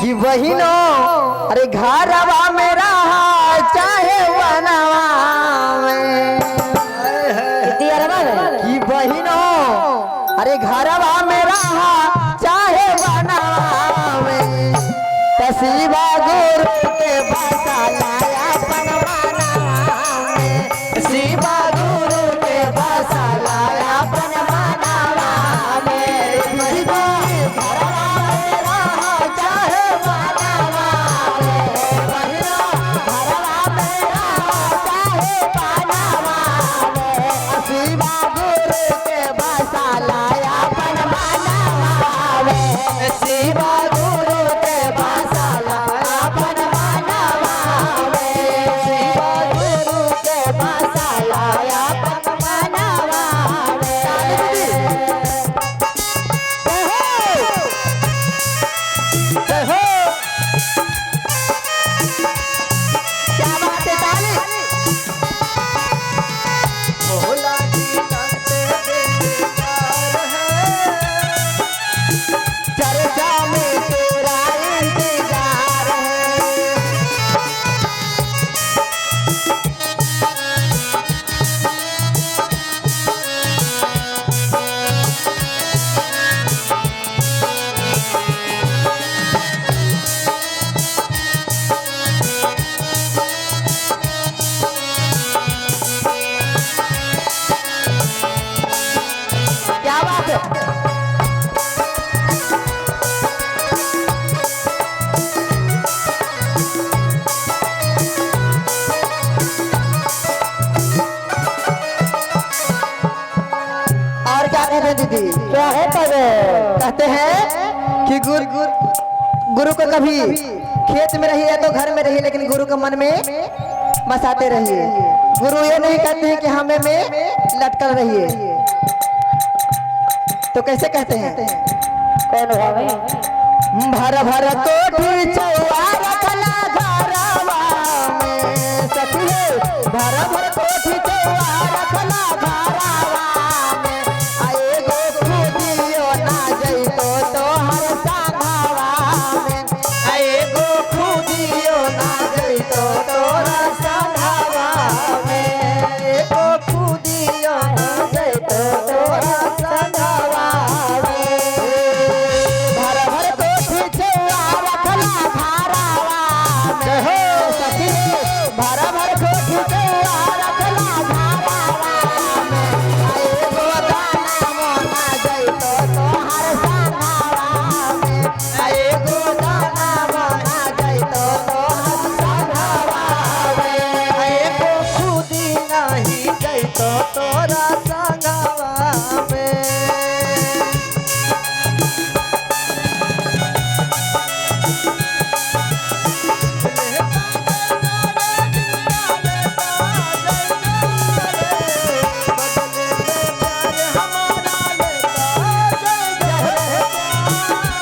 कि बहिनो अरे घरवा में रहा चाहे बनवा में कि बहिनो अरे घरवा में रहा चाहे बनवा में तसीबा गुरु के भाषा लाया बनवाना में तसीबा गुरु के भाषा लाया बनवाना में घरवा में रहा चाहे बनवा में बहिनो घरवा में रहा चाहे बनवा में तसीबा गुरु के भाषा लाया बनवाना में तसीबा गुरु के भाषा लाया बनवाना में तसीबा गुरु के भाषा लाया बनवाना क्या बात है ताली भोला जी करते बेकार है चर्चा में तेरा इंतजार है क्या बात है और क्या कहते हैं दीदी क्या है तब कहते हैं कि गुरु को कभी खेत में रहिए तो घर में रहिए लेकिन गुरु को मन में बसाते रहिए गुरु ये नहीं कहते हैं कि हमें में लटकल रहिए तो कैसे कहते हैं कौन भावे भर भर कोठी चौआ रखला घरवा में सखी भर भर कोठी चौआ रखला घरवा में आए गो खुदियो ना जइतो तो हर संघवा में आए गो खुदियो ना जइतो तो हर संघवा में गो खुदियो ना जइतो तो हर संघवा में भर भर कोठी चौआ रखला घरवा में हो सखी भर भर कोठी चौआ रखला घरवा में आए गो दाना मोना जइतो तो हर संघवा में आए गो दाना मोना जइतो तो हर संघवा में आए गो खुदी नहीं जइतो तोरा संघवा में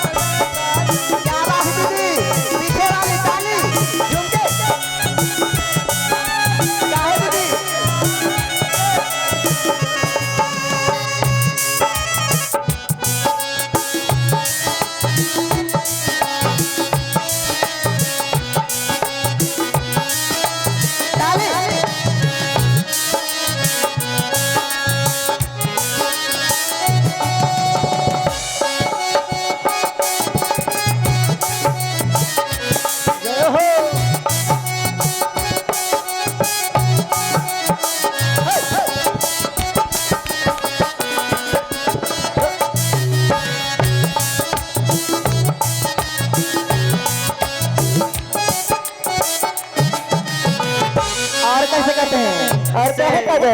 क्या बात है दीदी पीछे वाली ताली झूम के क्या है दीदी ताली जय हो और कैसे कहते हैं और क्या है तब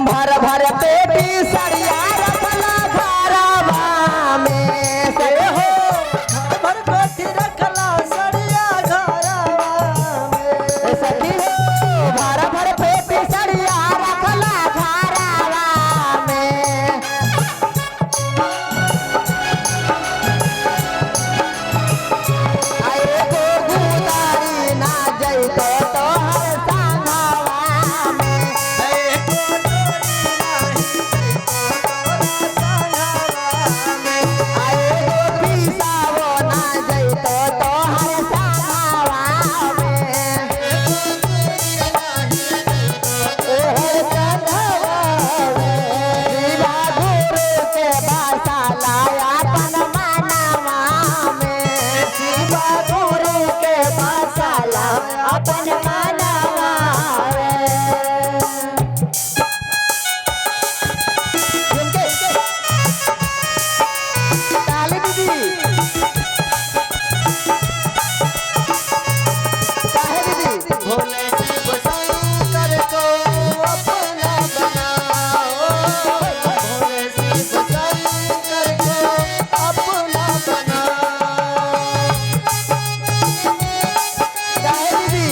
भर भर पेटी सरिया रखला घरवा में से हो भर पेटी रखला सरिया घरवा में सखी हो भर भर पेटी सरिया रखला घरवा में आए गो गुदारी ना जइतो तो हर संघवा में आए गो डोरी नाही जइतो काहे दीदी भोले शिव शंकर को अपना बनाओ, भोले शिव शंकर को अपना बनाओ। काहे दीदी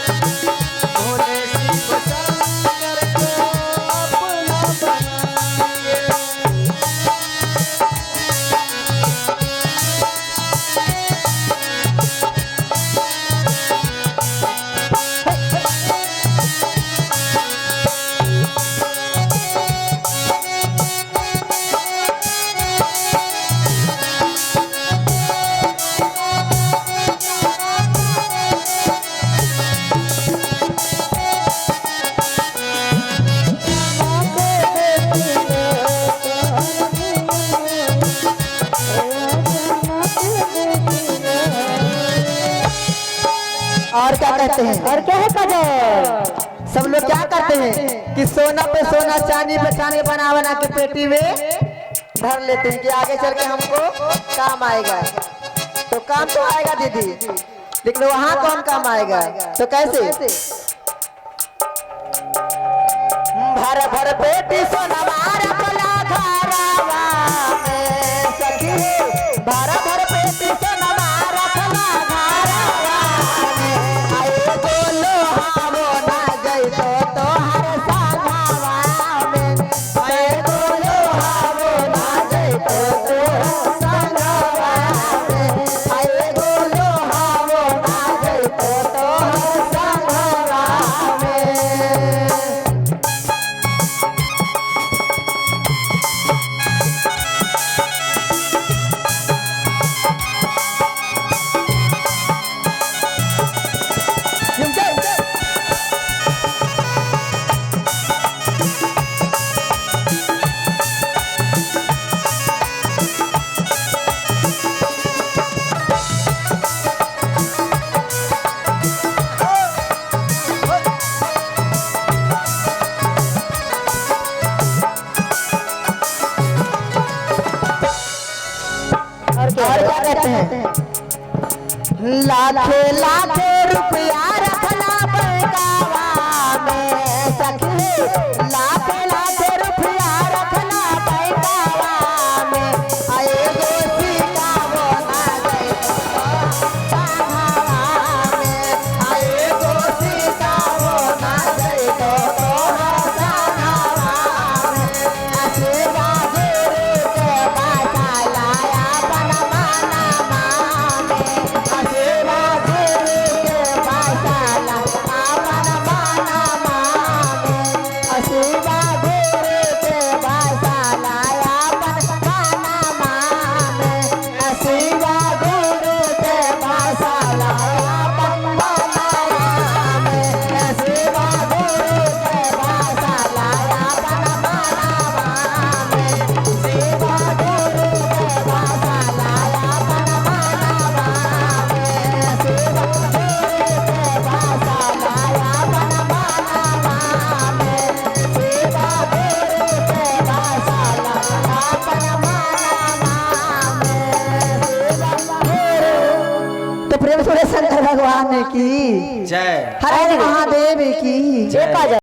भोले शिव शंकर को अपना बनाइए। और क्या कहते हैं और क्या है काजल सब लोग क्या करते हैं कि सोना पे सोना चांदी पे चांदी बना बना के पेटी में धर लेते हैं कि आगे चल के हमको काम आएगा। तो काम तो आएगा दीदी लेकिन वहाँ कौन काम आएगा तो कैसे भर भर पेटी सोना मारा भला घरवा में सखी भर भर पेटी सोना मारा भला घरवा में आए बोलो हावो ना जइतो तोहर साधावा में आए बोलो हावो ना जइतो तोहर साधावा में आए बोलो हावो ना जइतो तोहर साधावा में। और क्या कहते हैं लाखे लाखे रुपया रखना बैंकवा में सखी लाखे लाखे रुपया रखना बैंकवा में आए गो सीता वो ना गए साधावा में आए गो सीता वो ना गए तो साधावा में आशीर्वाद के बासा लाया बनमाना में आशीर्वाद के बासा लाया बनमाना में आशीर्वाद के बासा लाया बनमाना में आशीर्वाद के बासा लाया बनमाना में आशीर्वाद के बासा लाया बनमाना में सेवा गुरु के बासा लाया बनमाना में सेवा गुरु के बासा लाया बनमाना में सेवा गुरु के बासा लाया बनमाना में सेवा गुरु। तो प्रेम से शंकर भगवान की जय। हर महादेव की जय।